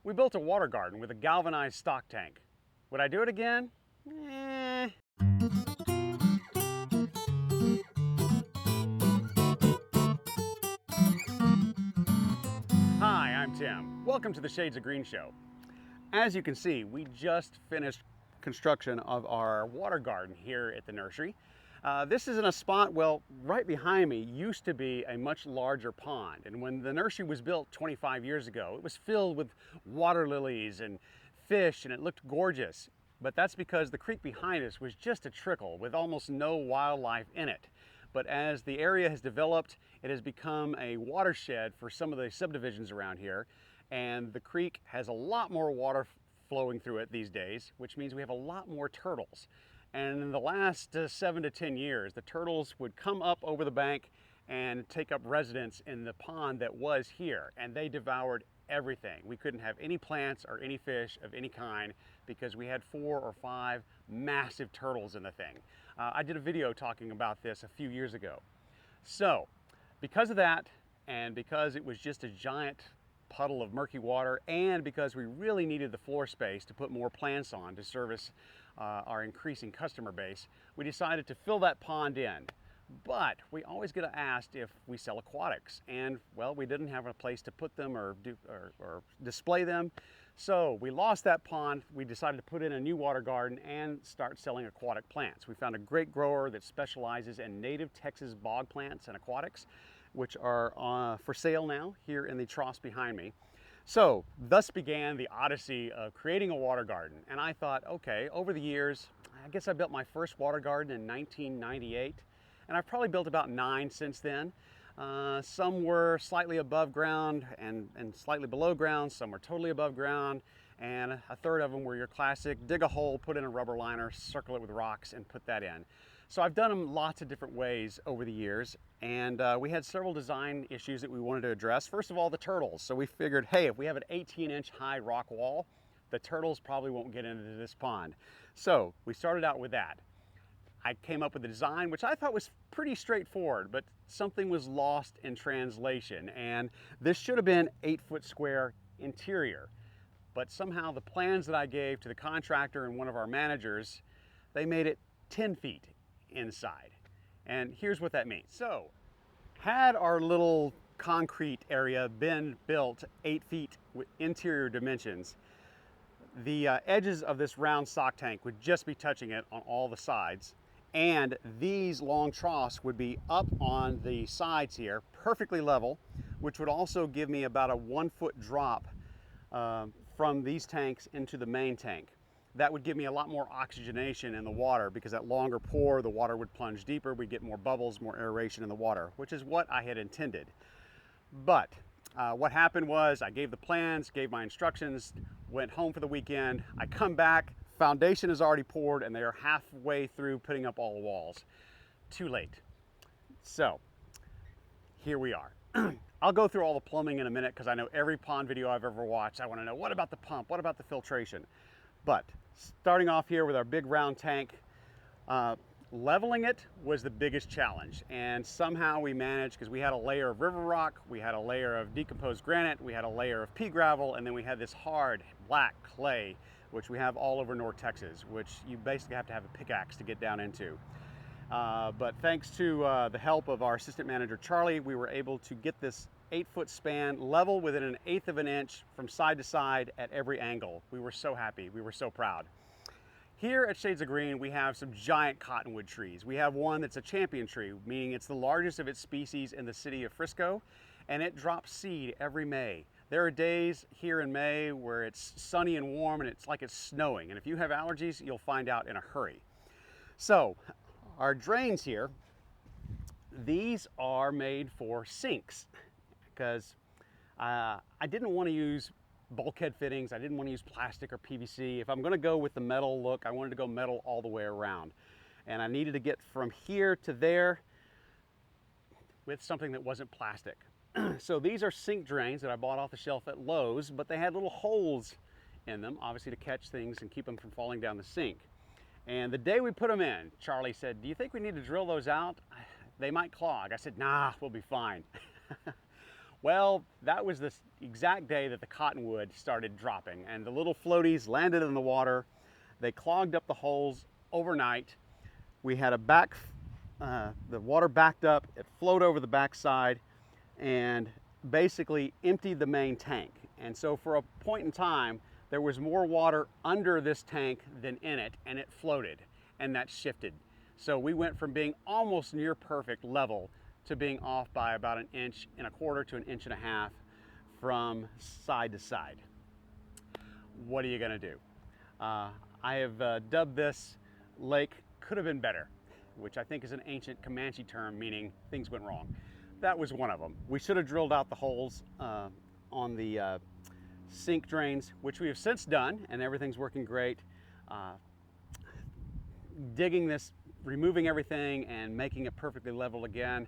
We built a water garden with a galvanized stock tank. Would I do it again? Eh. Hi, I'm Tim. Welcome to the Shades of Green Show. As you can see, we just finished construction of our water garden here at the nursery. This is in a spot, well, right behind me used to be a much larger pond. And when the nursery was built 25 years ago, it was filled with water lilies and fish, and it looked gorgeous. But that's because the creek behind us was just a trickle with almost no wildlife in it. But as the area has developed, it has become a watershed for some of the subdivisions around here. And the creek has a lot more water flowing through it these days, which means we have a lot more turtles. And in the last 7 to 10 years, the turtles would come up over the bank and take up residence in the pond that was here, and they devoured everything. We couldn't have any plants or any fish of any kind because we had 4 or 5 massive turtles in the thing. I did a video talking about this a few years ago. So, because of that, and because it was just a giant puddle of murky water, and because we really needed the floor space to put more plants on to service our increasing customer base, we decided to fill that pond in. But we always get asked if we sell aquatics, and well, we didn't have a place to put them or display them. So we lost that pond. We decided to put in a new water garden and start selling aquatic plants. We found a great grower that specializes in native Texas bog plants and aquatics, which are for sale now here in the troughs behind me. So thus began the odyssey of creating a water garden. And I thought, okay, over the years, I guess I built my first water garden in 1998, and I've probably built about 9 since then. Some were slightly above ground and slightly below ground, some were totally above ground, and a third of them were your classic dig a hole, put in a rubber liner, circle it with rocks, and put that in. So I've done them lots of different ways over the years, and we had several design issues that we wanted to address. First of all, the turtles. So we figured, hey, if we have an 18-inch high rock wall, the turtles probably won't get into this pond. So we started out with that. I came up with a design which I thought was pretty straightforward, but something was lost in translation, and this should have been 8-foot square interior. But somehow the plans that I gave to the contractor and one of our managers, they made it 10 feet inside. And here's what that means. So, had our little concrete area been built 8 feet with interior dimensions, the edges of this round stock tank would just be touching it on all the sides, and these long troughs would be up on the sides here, perfectly level, which would also give me about a 1-foot drop from these tanks into the main tank. That would give me a lot more oxygenation in the water, because that longer pour, the water would plunge deeper, we'd get more bubbles, more aeration in the water, which is what I had intended. But what happened was I gave the plans, gave my instructions, went home for the weekend. I come back, foundation is already poured, and they are halfway through putting up all the walls. Too late. So here we are. I'll go through all the plumbing in a minute, because I know every pond video I've ever watched, I want to know, what about the pump? What about the filtration? But starting off here with our big round tank, leveling it was the biggest challenge. And somehow we managed, because we had a layer of river rock, we had a layer of decomposed granite, we had a layer of pea gravel, and then we had this hard black clay, which we have all over North Texas, which you basically have to have a pickaxe to get down into. But thanks to the help of our assistant manager, Charlie, we were able to get this 8-foot span level within 1/8 of an inch from side to side at every angle. We were so happy, we were so proud. Here at Shades of Green, we have some giant cottonwood trees. We have one that's a champion tree, meaning it's the largest of its species in the city of Frisco, and it drops seed every May. There are days here in May where it's sunny and warm and it's like it's snowing, and if you have allergies, you'll find out in a hurry. So, our drains here, these are made for sinks, because I didn't want to use bulkhead fittings. I didn't want to use plastic or PVC. If I'm going to go with the metal look, I wanted to go metal all the way around. And I needed to get from here to there with something that wasn't plastic. So these are sink drains that I bought off the shelf at Lowe's, but they had little holes in them, obviously to catch things and keep them from falling down the sink. And the day we put them in, Charlie said, "Do you think we need to drill those out? They might clog." I said, "Nah, we'll be fine." Well, that was the exact day that the cottonwood started dropping, and the little floaties landed in the water. They clogged up the holes overnight. We had the water backed up, it flowed over the backside and basically emptied the main tank. And so for a point in time, there was more water under this tank than in it, and it floated, and that shifted. So we went from being almost near perfect level to being off by about 1.25 inches to 1.5 inches from side to side. What are you gonna do? I have dubbed this lake could have been better, which I think is an ancient Comanche term meaning things went wrong. That was one of them. We should have drilled out the holes on the sink drains, which we have since done, and everything's working great. Digging this, removing everything and making it perfectly level again.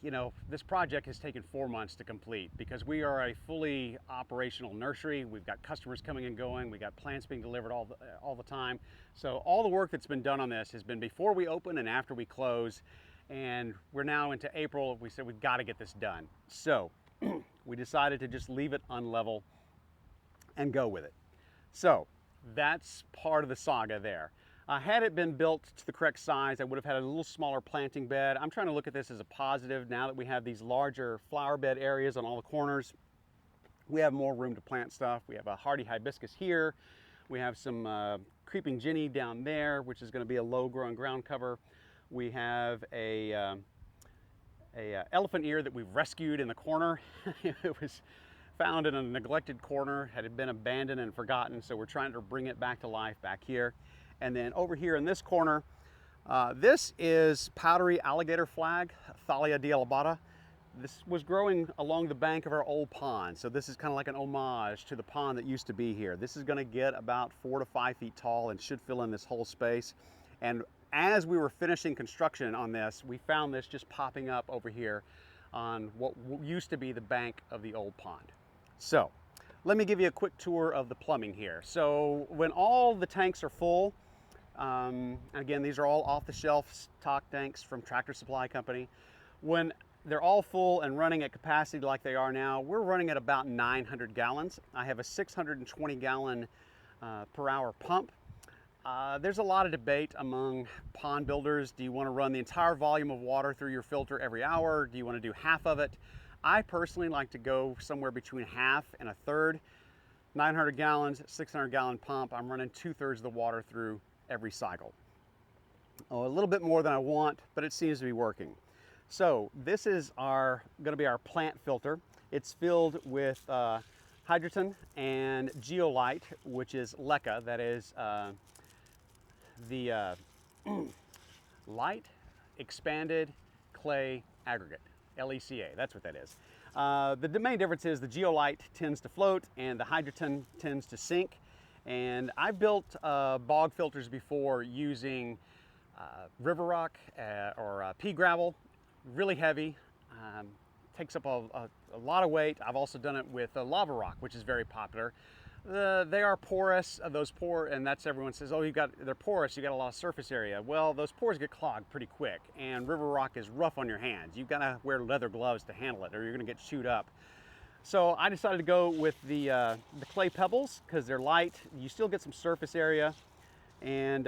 You know, this project has taken 4 months to complete because we are a fully operational nursery. We've got customers coming and going. We got plants being delivered all the time. So all the work that's been done on this has been before we open and after we close. And we're now into April. We said we've got to get this done. So we decided to just leave it unlevel and go with it. So that's part of the saga there. Had it been built to the correct size, I would have had a little smaller planting bed. I'm trying to look at this as a positive now that we have these larger flower bed areas on all the corners. We have more room to plant stuff. We have a hardy hibiscus here. We have some creeping ginny down there, which is going to be a low-growing ground cover. We have a elephant ear that we've rescued in the corner. It was found in a neglected corner, had been abandoned and forgotten, so we're trying to bring it back to life back here. And then over here in this corner, this is powdery alligator flag, Thalia dialabata. This was growing along the bank of our old pond, so this is kind of like an homage to the pond that used to be here. This is going to get about 4 to 5 feet tall and should fill in this whole space. And as we were finishing construction on this, we found this just popping up over here on what used to be the bank of the old pond. So let me give you a quick tour of the plumbing here. So when all the tanks are full, again, these are all off-the-shelf stock tanks from Tractor Supply Company. When they're all full and running at capacity like they are now, we're running at about 900 gallons. I have a 620 gallon per hour pump. There's a lot of debate among pond builders. Do you want to run the entire volume of water through your filter every hour? Do you want to do half of it? I personally like to go somewhere between half and a third. 900 gallons, 600 gallon pump, I'm running 2/3 of the water through every cycle. Oh, a little bit more than I want, but it seems to be working. So this is going to be our plant filter. It's filled with hydrogen and geolite, which is LECA, that is the light expanded clay aggregate, LECA, that's what that is. The main difference is the geolite tends to float and the hydrogen tends to sink. And I've built bog filters before using river rock or pea gravel, really heavy, takes up a lot of weight. I've also done it with lava rock, which is very popular. They are porous, and that's everyone says, oh, they're porous, you got a lot of surface area. Well, those pores get clogged pretty quick, and river rock is rough on your hands. You've got to wear leather gloves to handle it, or you're going to get chewed up. So I decided to go with the clay pebbles because they're light. You still get some surface area, and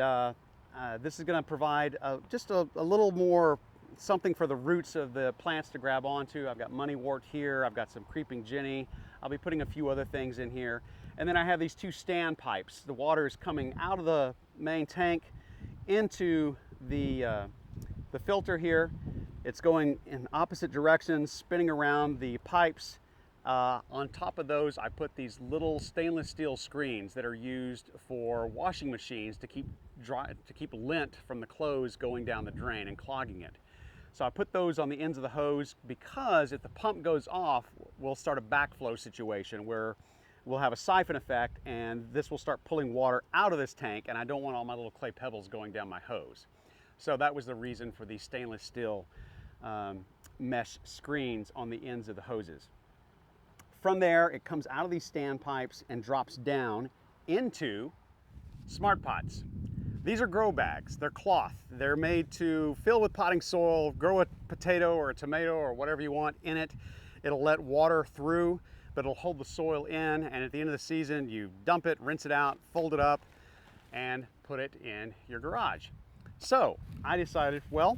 this is going to provide just a little more something for the roots of the plants to grab onto. I've got moneywort here. I've got some creeping ginny. I'll be putting a few other things in here. And then I have these 2 stand pipes. The water is coming out of the main tank into the filter here. It's going in opposite directions, spinning around the pipes. On top of those, I put these little stainless steel screens that are used for washing machines to keep lint from the clothes going down the drain and clogging it. So I put those on the ends of the hose because if the pump goes off, we'll start a backflow situation where we'll have a siphon effect and this will start pulling water out of this tank, and I don't want all my little clay pebbles going down my hose. So that was the reason for these stainless steel mesh screens on the ends of the hoses. From there, it comes out of these stand pipes and drops down into smart pots. These are grow bags. They're cloth. They're made to fill with potting soil, grow a potato or a tomato or whatever you want in it. It'll let water through, but it'll hold the soil in, and at the end of the season, you dump it, rinse it out, fold it up, and put it in your garage. So I decided, well,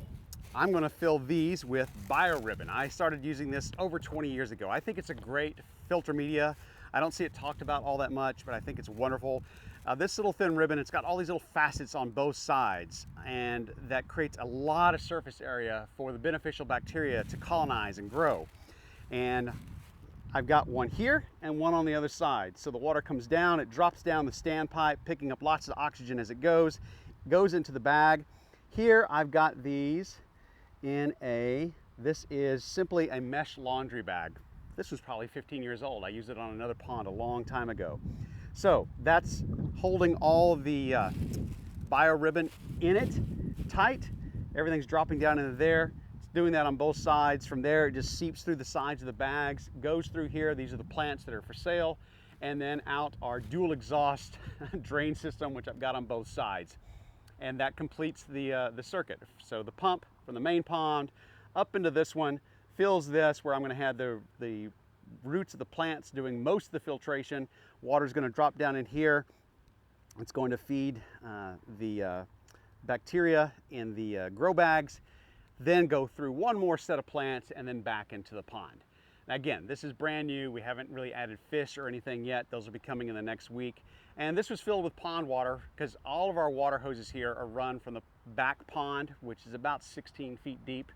I'm gonna fill these with Bio Ribbon. I started using this over 20 years ago. I think it's a great filter media. I don't see it talked about all that much, but I think it's wonderful. This little thin ribbon, it's got all these little facets on both sides, and that creates a lot of surface area for the beneficial bacteria to colonize and grow. And I've got one here and one on the other side. So the water comes down, it drops down the standpipe, picking up lots of oxygen as it goes into the bag. Here I've got these in this is simply a mesh laundry bag. This was probably 15 years old. I used it on another pond a long time ago. So that's holding all the Bio Ribbon in it tight. Everything's dropping down into there. It's doing that on both sides. From there, it just seeps through the sides of the bags, goes through here. These are the plants that are for sale. And then out our dual exhaust drain system, which I've got on both sides. And that completes the circuit. So the pump from the main pond up into this one fills this, where I'm going to have the roots of the plants doing most of the filtration. Water's going to drop down in here. It's going to feed the bacteria in the grow bags, then go through one more set of plants and then back into the pond. Now again, this is brand new. We haven't really added fish or anything yet. Those will be coming in the next week. And this was filled with pond water because all of our water hoses here are run from the back pond, which is about 16 feet deep.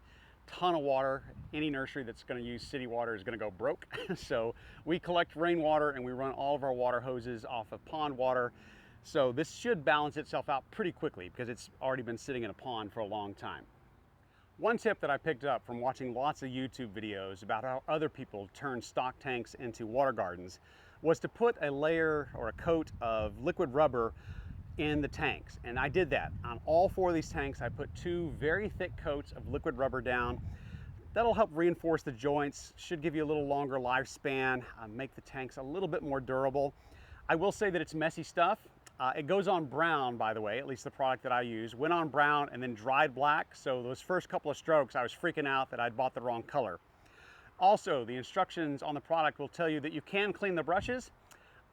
Ton of water. Any nursery that's going to use city water is going to go broke. So we collect rainwater and we run all of our water hoses off of pond water. So this should balance itself out pretty quickly because it's already been sitting in a pond for a long time. One tip that I picked up from watching lots of YouTube videos about how other people turn stock tanks into water gardens was to put a layer or a coat of liquid rubber in the tanks. And I did that. On all 4 of these tanks, I put 2 very thick coats of liquid rubber down. That'll help reinforce the joints, should give you a little longer lifespan, make the tanks a little bit more durable. I will say that it's messy stuff. It goes on brown, by the way, at least the product that I use. Went on brown and then dried black. So those first couple of strokes, I was freaking out that I'd bought the wrong color. Also, the instructions on the product will tell you that you can clean the brushes.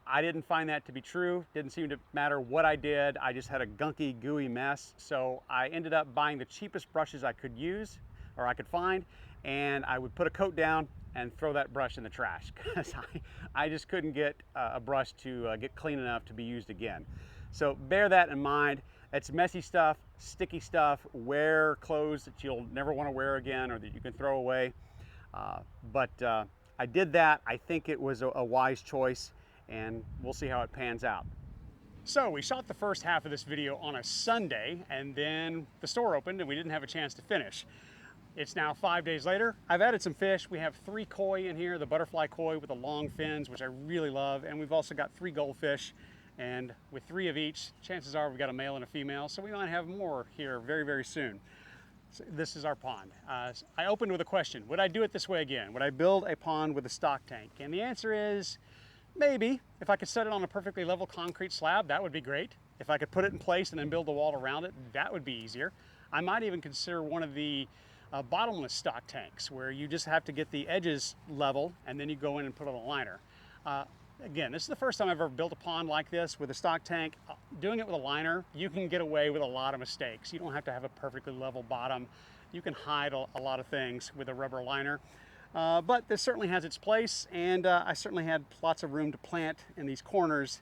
I didn't find that to be true. Didn't seem to matter what I did. I just had a gunky, gooey mess. So I ended up buying the cheapest brushes I could use or I could find, and I would put a coat down and throw that brush in the trash because I just couldn't get a brush to get clean enough to be used again. So bear that in mind. It's messy stuff, sticky stuff. Wear clothes that you'll never want to wear again or that you can throw away. But I did that. I think it was a wise choice, and we'll see how it pans out. So we shot the first half of this video on a Sunday, and then the store opened and we didn't have a chance to finish. It's now 5 days later. I've added some fish. We have 3 koi in here, the butterfly koi with the long fins, which I really love. And we've also got 3 goldfish. And with 3 of each, chances are we've got a male and a female. So we might have more here very, very soon. So this is our pond. I opened with a question. Would I do it this way again? Would I build a pond with a stock tank? And the answer is maybe. If I could set it on a perfectly level concrete slab, that would be great. If I could put it in place and then build a wall around it, that would be easier. I might even consider one of the bottomless stock tanks where you just have to get the edges level and then you go in and put on a liner. Again, this is the first time I've ever built a pond like this with a stock tank. Doing it with a liner, you can get away with a lot of mistakes. You don't have to have a perfectly level bottom. You can hide a lot of things with a rubber liner. But this certainly has its place, and I certainly had lots of room to plant in these corners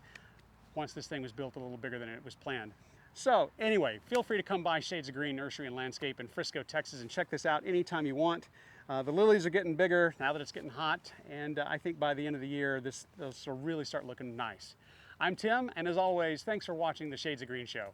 once this thing was built a little bigger than it was planned. So anyway, feel free to come by Shades of Green Nursery and Landscape in Frisco, Texas, and check this out anytime you want. The lilies are getting bigger now that it's getting hot, and I think by the end of the year, this will really start looking nice. I'm Tim, and as always, thanks for watching the Shades of Green Show.